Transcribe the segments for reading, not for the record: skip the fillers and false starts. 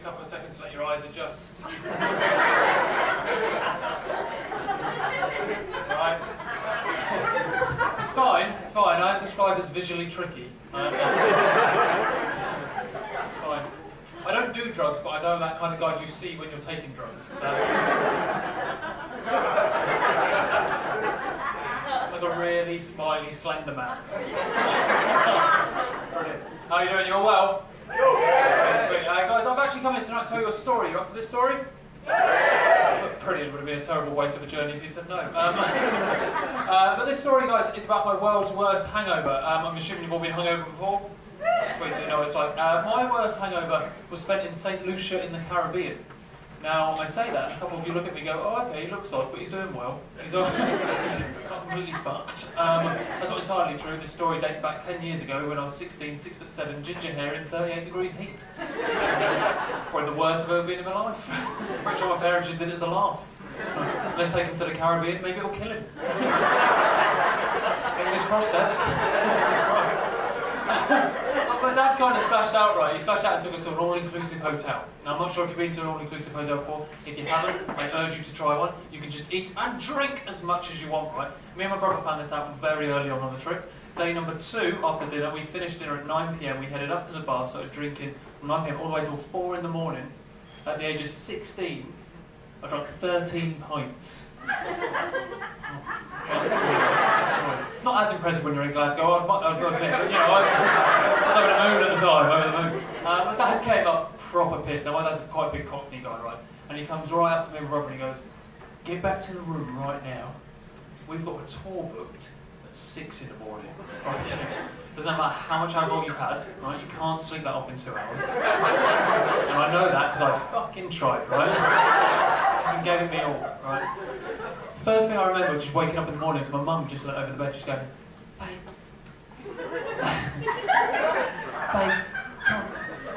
couple of seconds to let your eyes adjust. Right. It's fine, it's fine. I describe it as visually tricky. Fine. I don't do drugs, but I know that kind of guy you see when you're taking drugs. Like a really smiley, slender man. Brilliant. How are you doing? You all well? Guys, I've actually come in tonight to tell you a story. You up for this story? Pretty, it would have been a terrible waste of a journey if you'd said no. But this story, guys, is about my world's worst hangover. I'm assuming you've all been hungover before? Wait till you know what it's like. My worst hangover was spent in St. Lucia in the Caribbean. Now, I say that, and a couple of you look at me and go, oh, okay, he looks odd, but he's doing well. He's not completely fucked. That's not entirely true. This story dates back 10 years ago when I was 16, 6'7", ginger hair in 38 degrees heat. Probably the worst I've ever been in my life. I'm sure my parents just did it as a laugh. Let's take him to the Caribbean, maybe it'll kill him. Fingers crossed, Dad. Fingers crossed. But Dad kind of splashed out, right? He splashed out and took us to an all-inclusive hotel. Now, I'm not sure if you've been to an all-inclusive hotel before. If you haven't, I urge you to try one. You can just eat and drink as much as you want, right? Me and my brother found this out very early on the trip. Day number 2, after dinner, we finished dinner at 9 PM. We headed up to the bar, started drinking from 9 PM all the way till 4 in the morning. At the age of 16, I drank 13 pints. Not as impressive when you're in Glasgow, I'd admit, but you know, I was over the moon at the time, over the moon. My dad came up proper pissed. Now my dad's quite a big Cockney guy, right? And he comes right up to me and my brother and he goes, get back to the room right now. We've got a tour booked at 6 in the morning. Right? Doesn't matter how much alcohol you've had, right? You can't sleep that off in 2 hours. And I know that because I fucking tried, right? And gave it me all, right? First thing I remember just waking up in the morning is my mum just looked over the bed, just going, babe, babe, come on,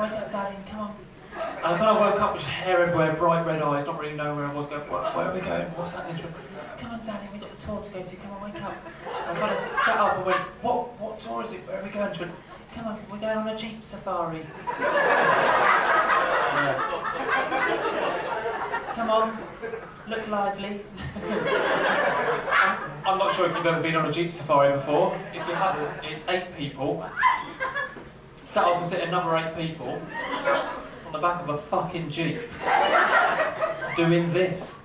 wake up, darling, come on. And I kind of woke up with hair everywhere, bright red eyes, not really knowing where I was going. Where are we going? What's happening? She went, come on, darling, we've got the tour to go to. Come on, wake up. I kind of sat up and went, what tour is it? Where are we going? She went, come on, we're going on a jeep safari. Yeah. Come on, look lively. I'm not sure if you've ever been on a jeep safari before. If you haven't, it's 8 people, sat opposite another 8 people, on the back of a fucking jeep, doing this.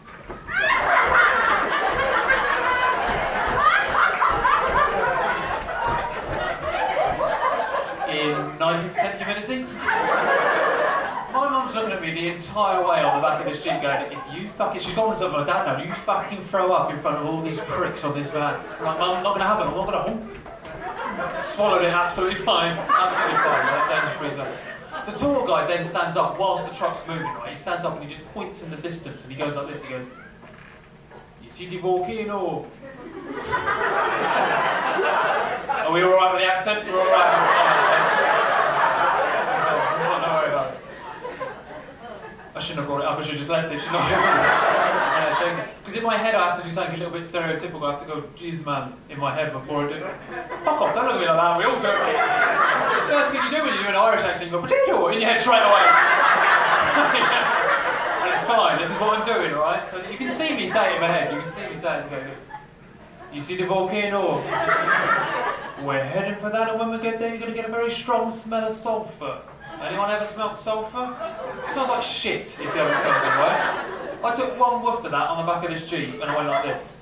In 90% humidity. My mum's looking at me the entire way on the back of this jeep going, if you fucking, she's gone to my dad now, you fucking throw up in front of all these pricks on this van. I'm like, Mum, not going to happen, I'm not going to... Swallowed it, absolutely fine, absolutely fine. Then just breathes out. The tour guide then stands up whilst the truck's moving, right? He stands up and he just points in the distance and he goes like this, he goes, you see the volcano? Are we alright with the accent? We're alright. I shouldn't have brought it up, I should have just left it, shouldn't I? Because in my head I have to do something a little bit stereotypical. I have to go, geez man, in my head before I do it. Fuck off, don't look at me like that, we all do it. The first thing you do when you do an Irish accent, you go, potato, in your head straight away. And it's fine, this is what I'm doing, alright? So you can see me say it in my head, you can see me say it and go, you see the volcano? We're heading for that, and when we get there you're going to get a very strong smell of sulphur. Anyone ever smelled sulphur? It smells like shit if you haven't smelled it, right? I took one whiff of that on the back of this Jeep and I went like this.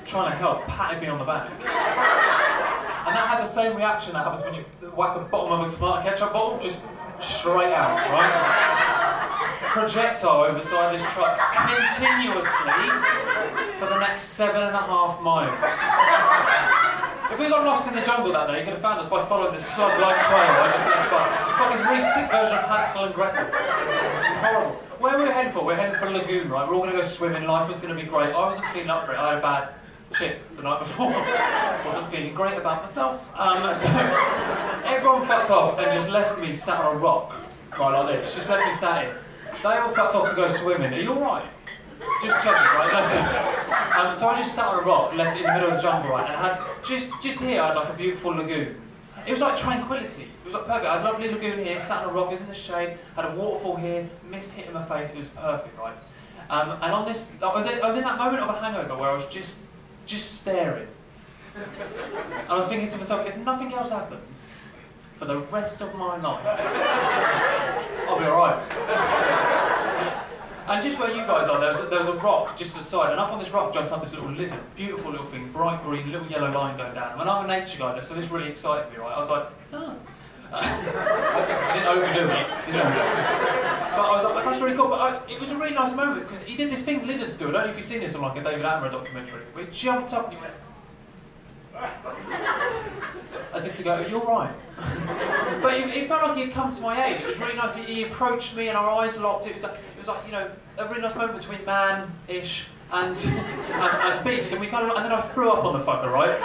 Trying to help, patted me on the back. And that had the same reaction that happens when you whack the bottom of a tomato ketchup bottle, just straight out, right? Projectile over the side of this truck continuously for the next 7.5 miles. If we we got lost in the jungle that day, you could have found us by following this slug-like trail. I just think it's like this really sick version of Hansel and Gretel. It's horrible. Where were we heading for? We're heading for a lagoon, right? We're all going to go swimming. Life was going to be great. I wasn't feeling up for it. I had a bad chip the night before. Wasn't feeling great about myself. So everyone fucked off and just left me sat on a rock, right, like this. Just left me sat in. They all fucked off to go swimming. Are you alright? Just checking, right? Listen. So I just sat on a rock, left it in the middle of the jungle, right, and had just here I had like a beautiful lagoon. It was like tranquility. It was like perfect. I had a lovely lagoon here, sat on a rock, it was in the shade, had a waterfall here, mist hitting my face, it was perfect, right? And on this, I was in that moment of a hangover where I was just staring. And I was thinking to myself, if nothing else happens for the rest of my life, I'll be alright. And just where you guys are, there was a rock just to the side, and up on this rock jumped up this little lizard, beautiful little thing, bright green, little yellow line going down. And I'm a nature guy, so this really excited me, right? I was like, oh. I didn't overdo it, you know. But I was like, that's really cool. But it was a really nice moment because he did this thing lizards do. I don't know if you've seen this on like a David Attenborough documentary. Where he jumped up and he went, as if to go, you're right. But it felt like he had come to my aid. It was really nice. He approached me and our eyes locked. It was like, you know, a really nice moment between man-ish and beast. And we kind of, and then I threw up on the fucker, right?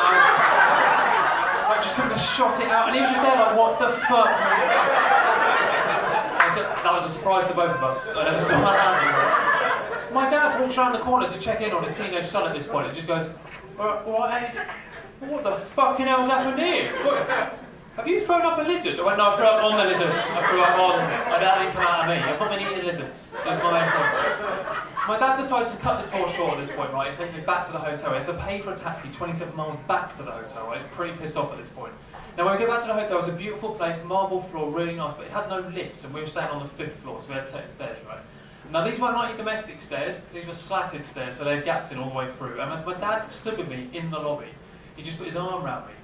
I just kind of shot it out, and he was just there like, what the fuck? That was a surprise to both of us. I never saw that happen. My dad walks around the corner to check in on his teenage son at this point. He just goes, what the fucking hell's happened here? Have you thrown up a lizard? I went, no, I threw up on the lizard. I threw up on, that didn't come out of me. I've not been eating lizards. That's my main point. My dad decides to cut the tour short at this point, right? He takes me back to the hotel. It's a pay for a taxi 27 miles back to the hotel, right? He's pretty pissed off at this point. Now, when we get back to the hotel, it's a beautiful place, marble floor, really nice, but it had no lifts, and we were staying on the 5th floor, so we had to take the stairs, right? Now, these weren't like domestic stairs, these were slatted stairs, so they had gaps in all the way through. And as my dad stood with me in the lobby, he just put his arm around me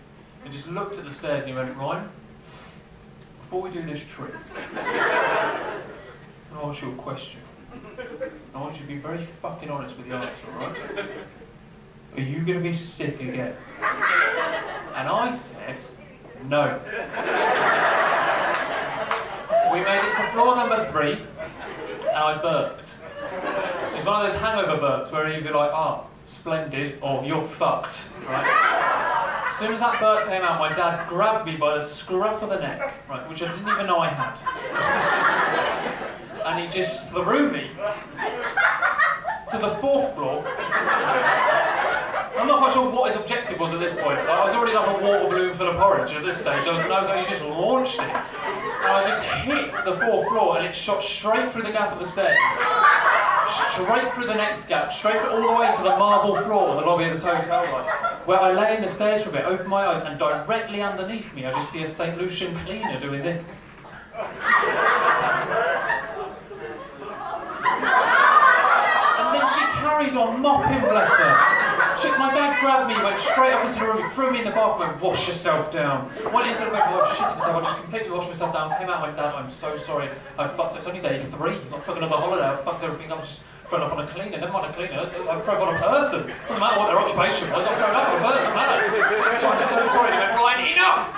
and just looked at the stairs and he went, Ryan, before we do this trip, I'm going to ask you a question. I want you to be very fucking honest with the answer, right? Are you going to be sick again? And I said, no. We made it to floor number 3, and I burped. It's one of those hangover burps where you'd be like, ah, splendid, or you're fucked, right? As soon as that burp came out, my dad grabbed me by the scruff of the neck, right, which I didn't even know I had. And he just threw me to the 4th floor. I'm not quite sure what his objective was at this point. Like, I was already like a water balloon for the porridge at this stage. There was no, he just launched it. And I just hit the 4th floor and it shot straight through the gap of the stairs. Straight through the next gap, straight through, all the way to the marble floor of the lobby of this hotel, like, where I lay in the stairs for a bit, opened my eyes, and directly underneath me I just see a St. Lucian cleaner doing this. And then she carried on mopping, bless her. My dad grabbed me, went straight up into the room, threw me in the bathroom and wash yourself down. Went into the bedroom, I shit myself, I just completely washed myself down, came out and went, Dad, I'm so sorry, I fucked up. It's only day 3, not fucking another holiday, I fucked everything up, just thrown up on a cleaner, never mind a cleaner, I thrown up on a person. Doesn't matter what their occupation was, I thrown up on a person, doesn't matter. I'm so sorry, he went, right, enough!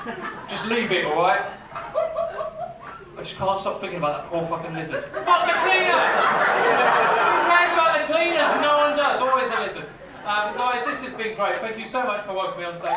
Just leave it, alright? I just can't stop thinking about that poor fucking lizard. Fuck the cleaner! Who cares about the cleaner? No one does, always a lizard. Guys, this has been great. Thank you so much for welcoming me on stage.